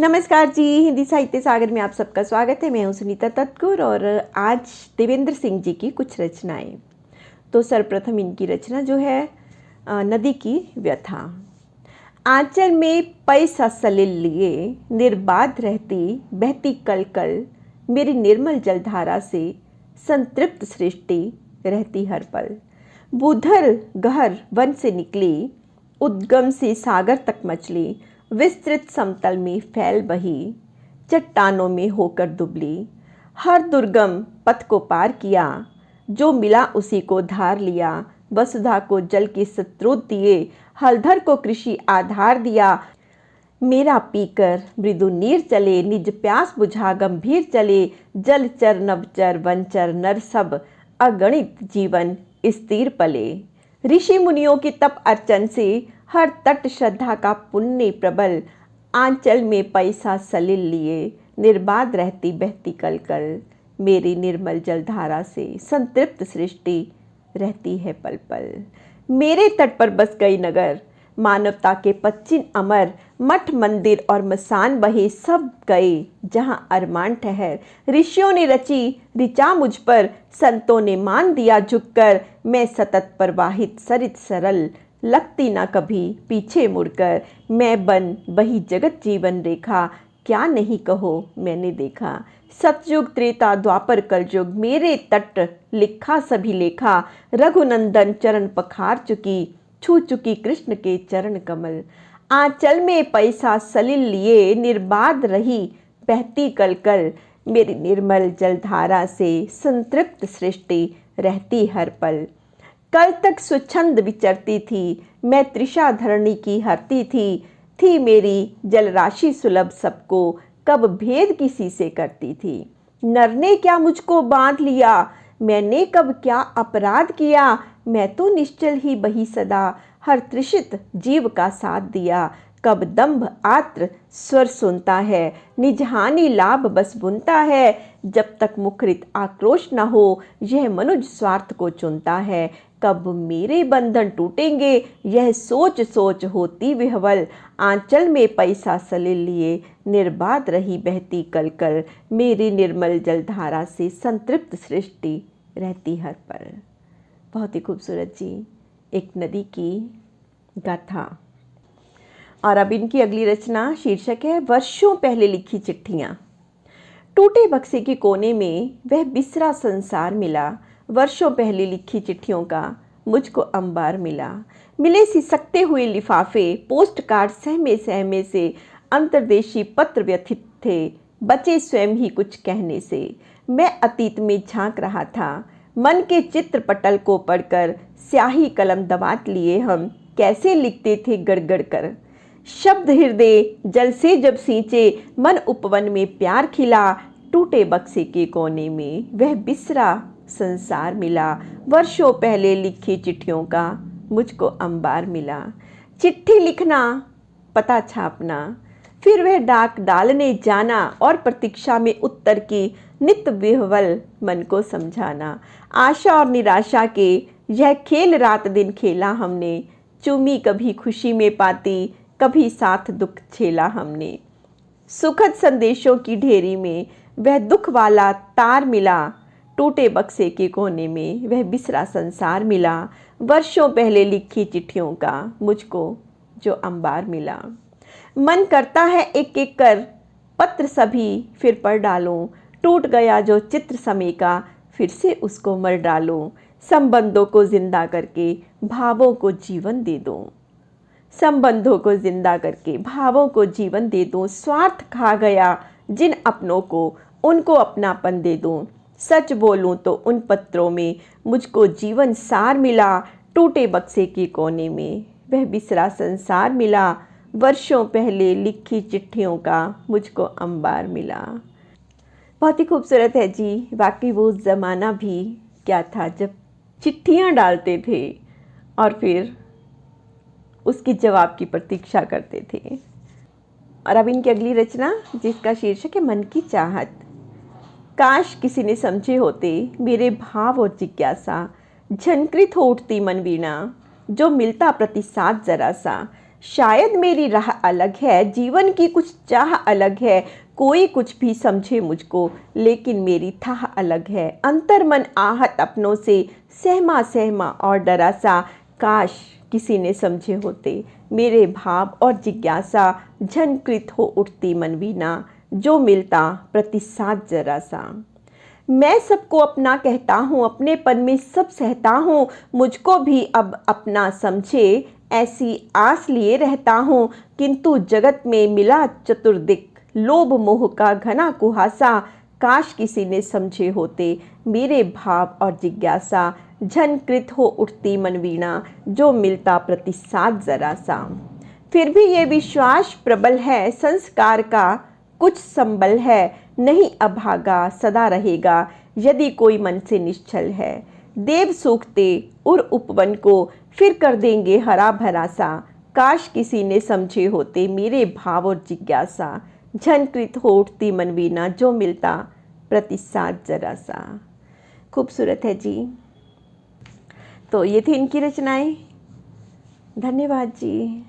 नमस्कार जी, हिंदी साहित्य सागर में आप सबका स्वागत है। मैं हूं सुनीता तत्कुर और आज देवेंद्र सिंह जी की कुछ रचनाएं। तो सर्वप्रथम इनकी रचना जो है नदी की व्यथा। आंचल में पैसा सलिल लिए निर्बाध रहती बहती कल कल, मेरी निर्मल जलधारा से संतृप्त सृष्टि रहती हर पल। बूधर गहर वन से निकली, उद्गम से सागर तक मचली, विस्तृत समतल में फैल बही, चट्टानों में होकर दुबली। हर दुर्गम पथ को पार किया, जो मिला उसी को धार लिया। वसुधा को जल के स्रोत दिए, हलधर को कृषि आधार दिया। मेरा पीकर मृदु नीर चले, निज प्यास बुझा गंभीर चले। जलचर नभचर वनचर नर सब, अगणित जीवन स्थिर पले। ऋषि मुनियों की तप अर्चन से हर तट श्रद्धा का पुण्य प्रबल। आंचल में पैसा सलिल लिए निर्बाध रहती बहती कल कल, मेरी निर्मल जलधारा से संतृप्त सृष्टि रहती है पल पल। मेरे तट पर बस गई नगर, मानवता के पच्चीन अमर। मठ मंदिर और मसान बहे सब गए, जहाँ अरमान ठहर। ऋषियों ने ऋचा मुझ पर, संतों ने मान दिया झुककर। मैं सतत प्रवाहित सरित सरल, लगती ना कभी पीछे मुड़कर। मैं बन बही जगत जीवन रेखा, क्या नहीं कहो मैंने देखा। सतयुग त्रेता द्वापर कलयुग, मेरे तट लिखा सभी लेखा। रघुनंदन चरण पखार चुकी, छू चुकी कृष्ण के चरण कमल। आंचल में पैसा सलिल लिए निर्बाध रही बहती कल कल, मेरी निर्मल जलधारा से संतृप्त सृष्टि रहती हर पल। कल तक स्वच्छंद विचरती थी, मैं तृषा धरणी की हरती थी मेरी जलराशि सुलभ सबको, कब भेद किसी से करती थी। नर ने क्या मुझको बांध लिया, मैंने कब क्या अपराध किया। मैं तो निश्चल ही बही सदा, हर तृषित जीव का साथ दिया। कब दंभ आत्र स्वर सुनता है, निजहानि लाभ बस बुनता है। जब तक मुखरित आक्रोश न हो, यह मनुज स्वार्थ को चुनता है। कब मेरे बंधन टूटेंगे, यह सोच सोच होती विह्वल। आंचल में पैसा सलिल लिए निर्बाध रही बहती कल कल, मेरी निर्मल जलधारा से संतृप्त सृष्टि रहती हर पल। बहुत ही खूबसूरत जी, एक नदी की गाथा। और अब इनकी अगली रचना शीर्षक है वर्षों पहले लिखी चिट्ठियाँ। टूटे बक्से के कोने में वह बिसरा संसार मिला, वर्षों पहले लिखी चिट्ठियों का मुझको अंबार मिला। मिले सिसकते हुए लिफाफे, पोस्ट कार्ड सहमे सहमे से, अंतर्देशी पत्र व्यथित थे, बचे स्वयं ही कुछ कहने से। मैं अतीत में झांक रहा था, मन के चित्र पटल को पढ़कर। स्याही कलम दबात लिए हम, कैसे लिखते थे गड़गड़ कर। शब्द हृदय जल से जब सींचे, मन उपवन में प्यार खिला। टूटे बक्से के कोने में वह बिसरा संसार मिला, वर्षों पहले लिखी चिट्ठियों का मुझको अंबार मिला। चिट्ठी लिखना, पता छापना, फिर वह डाक डालने जाना, और प्रतीक्षा में उत्तर की नित्य विह्वल मन को समझाना। आशा और निराशा के यह खेल रात दिन खेला हमने, चूमी कभी खुशी में पाती, कभी साथ दुख झेला हमने। सुखद संदेशों की ढेरी में वह दुख वाला तार मिला, टूटे बक्से के कोने में वह बिसरा संसार मिला। वर्षों पहले लिखी चिट्ठियों का मुझको जो अंबार मिला। मन करता है एक एक कर पत्र सभी फिर पढ़ डालूं, टूट गया जो चित्र समय का फिर से उसको मर डालूं। संबंधों को जिंदा करके भावों को जीवन दे दूं, संबंधों को जिंदा करके भावों को जीवन दे दूं। स्वार्थ खा गया जिन अपनों को, उनको अपनापन दे दूं। सच बोलूं तो उन पत्रों में मुझको जीवन सार मिला। टूटे बक्से के कोने में वह बिसरा संसार मिला, वर्षों पहले लिखी चिट्ठियों का मुझको अंबार मिला। बहुत ही खूबसूरत है जी। वाकई वो ज़माना भी क्या था जब चिट्ठियाँ डालते थे और फिर उसके जवाब की प्रतीक्षा करते थे। और अब इनकी अगली रचना जिसका शीर्षक है मन की चाहत। काश किसी ने समझे होते मेरे भाव और जिज्ञासा, झनकृत हो उठती मन वीणा, जो मिलता प्रतिसाद जरा सा। शायद मेरी राह अलग है, जीवन की कुछ चाह अलग है, कोई कुछ भी समझे मुझको, लेकिन मेरी थाह अलग है। अंतर्मन आहत अपनों से, सहमा सहमा और डरा सा, काश किसी ने समझे होते मेरे भाव और जिज्ञासा। झनकृत हो उठती मनवीना, जो मिलता प्रतिसाद जरा सा। मैं सबको अपना कहता हूँ, अपनेपन में सब सहता हूँ, मुझको भी अब अपना समझे ऐसी आस लिए रहता हूँ। किंतु जगत में मिला चतुर्दिक, लोभ मोह का घना कुहासा, काश किसी ने समझे होते मेरे भाव और जिज्ञासा। झनकृत हो उठती मनवीणा, जो मिलता प्रतिसाद जरा सा। फिर भी ये विश्वास प्रबल है, संस्कार का कुछ संबल है, नहीं अभागा सदा रहेगा, यदि कोई मन से निश्चल है। देव सूखते उर उपवन को फिर कर देंगे हरा भरा सा, काश किसी ने समझे होते मेरे भाव और जिज्ञासा। झनकृत हो उठती मनवीना, जो मिलता प्रतिसाद जरा सा। खूबसूरत है जी। तो ये थी इनकी रचनाएं। धन्यवाद जी।